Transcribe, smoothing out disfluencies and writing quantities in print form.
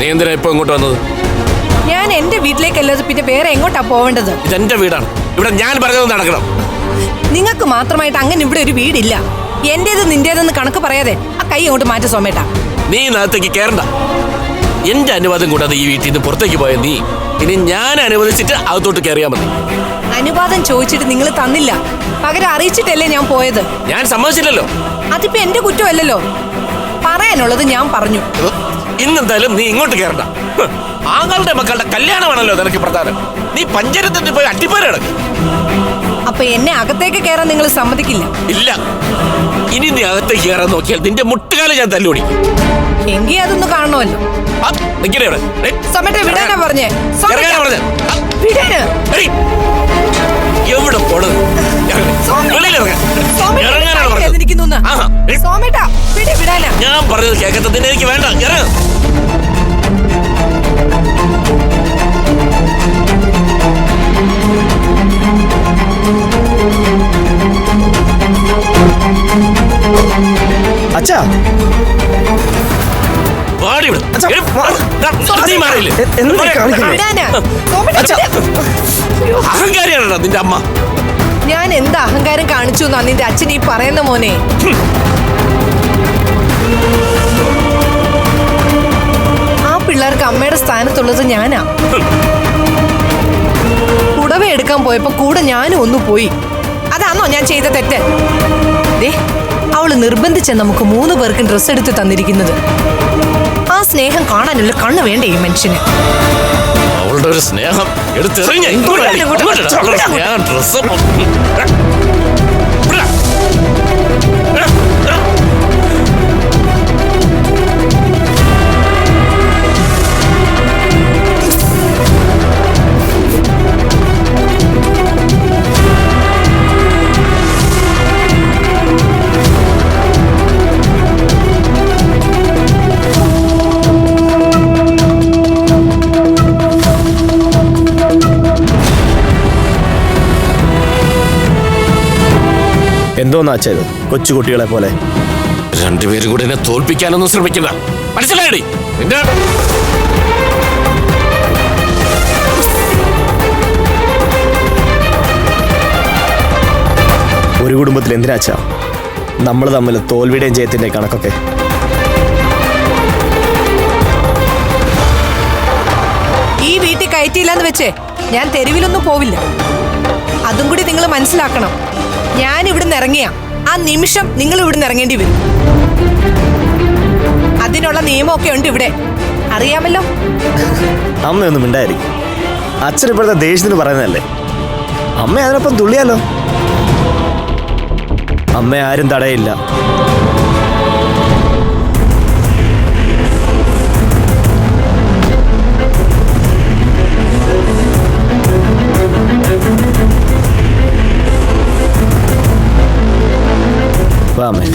നീ എന്തിനാ ഇപ്പൊ ഇങ്ങോട്ട് വന്നത്? ഞാൻ എന്റെ വീട്ടിലേക്കല്ലാതെ പിന്നെ വേറെ എങ്ങോട്ടാ പോവേണ്ടത്? ഇതെന്റെ വീടാണ്. ഇവിടെ ഞാൻ പറഞ്ഞത് നടക്കണം. നിങ്ങൾക്ക് മാത്രമായിട്ട് അങ്ങനെ ഇവിടെ ഒരു വീടില്ല. എന്റേത് നിന്റേതെന്ന് കണക്ക് പറയാതെ ആ കൈ അങ്ങോട്ട് മാറ്റി സോമേട്ടാ. നീ നാളത്തേക്ക് കയറണ്ട. എന്റെ അനുവാദം കൂടാതെ ഈ വീട്ടിൽ നിന്ന് പുറത്തേക്ക് പോയ നീ ഇനി ഞാൻ അനുവദിച്ചിട്ട് അകത്തോട്ട് കയറിയാ മതി. അനുവാദം ചോദിച്ചിട്ട് നിങ്ങൾ തന്നില്ല, പകരം അറിയിച്ചിട്ടല്ലേ ഞാൻ പോയത്. ഞാൻ സമ്മതിച്ചില്ലല്ലോ. അതിപ്പോ എന്റെ കുറ്റമല്ലല്ലോ. പറയാനുള്ളത് ഞാൻ പറഞ്ഞു. ഇന്നെന്തായാലും നീ ഇങ്ങോട്ട് കയറണ്ട. ആങ്ങളുടെ മക്കളുടെ കല്യാണമാണല്ലോ നിനക്ക് പ്രധാനം. നീ പഞ്ചരത്തിൽ പോയി അട്ടിപ്പേരടക്ക്. അപ്പൊ എന്നെ അകത്തേക്ക് കയറാൻ നിങ്ങൾ സമ്മതിക്കില്ല? ഇല്ല. ഇനി നീ അകത്തേക്ക് കയറാൻ നോക്കിയാൽ നിന്റെ മുട്ടുകാലം ഞാൻ തല്ലുപിടി. എങ്കിൽ അതൊന്ന് കാണണമല്ലോ. വിടാനാ പറഞ്ഞേ. എവിടെ പോണത്? ഞാൻ പറഞ്ഞത് കേൾക്കത്തതിന് എനിക്ക് വേണ്ട. അച്ഛാ, അഹങ്കാരിയാണോ നിന്റെ അമ്മ? ഞാൻ എന്ത് അഹങ്കാരം കാണിച്ചു എന്നാ നിന്റെ അച്ഛൻ ഈ പറയുന്ന മോനെ? ആ പിള്ളേർക്ക് അമ്മയുടെ സ്ഥാനത്തുള്ളത് ഞാനാ. പുടവ എടുക്കാൻ പോയപ്പോ കൂടെ ഞാനും ഒന്ന് പോയി. അതാണോ ഞാൻ ചെയ്ത തെറ്റ്? അവള് നിർബന്ധിച്ച നമുക്ക് 3 പേർക്കും ഡ്രസ്സ് എടുത്ത് തന്നിരിക്കുന്നത്. ആ സ്നേഹം കാണാനുള്ള കണ്ണ് വേണ്ടേ ഈ മനുഷ്യന്? അവളുടെ ഒരു സ്നേഹം എടുത്തെറിഞ്ഞ ഡ്രസ്സ്. എന്തോന്നാ അച്ഛത്? കൊച്ചുകുട്ടികളെ പോലെ രണ്ടുപേരും കൂടെ എന്നെ തോൽപ്പിക്കാനൊന്നും ശ്രമിക്കണ്ട. മനസ്സിലായടി? ഒരു കുടുംബത്തിൽ എന്തിനാച്ചാ നമ്മൾ തമ്മിൽ തോൽവിയുടെയും ജയത്തിന്റെ കണക്കൊക്കെ? ഈ വീട്ടിൽ കയറ്റിയില്ലാന്ന് വെച്ചേ ഞാൻ തെരുവിലൊന്നും പോവില്ല. അതും കൂടി നിങ്ങൾ മനസ്സിലാക്കണം. ഞാൻ ഇവിടുന്ന് ഇറങ്ങിയ ആ നിമിഷം നിങ്ങൾ ഇവിടുന്ന് ഇറങ്ങേണ്ടി വരും. അതിനുള്ള നിയമമൊക്കെ ഉണ്ട് ഇവിടെ, അറിയാമല്ലോ. അമ്മയൊന്നും മിണ്ടായിരിക്കും. അച്ഛൻ ഇപ്പോഴത്തെ ദേഷ്യത്തിന് പറയുന്നതല്ലേ. അമ്മ അതിനൊപ്പം തുള്ളിയാലോ. അമ്മ ആരും തടയില്ല. വാ അമ്മേ.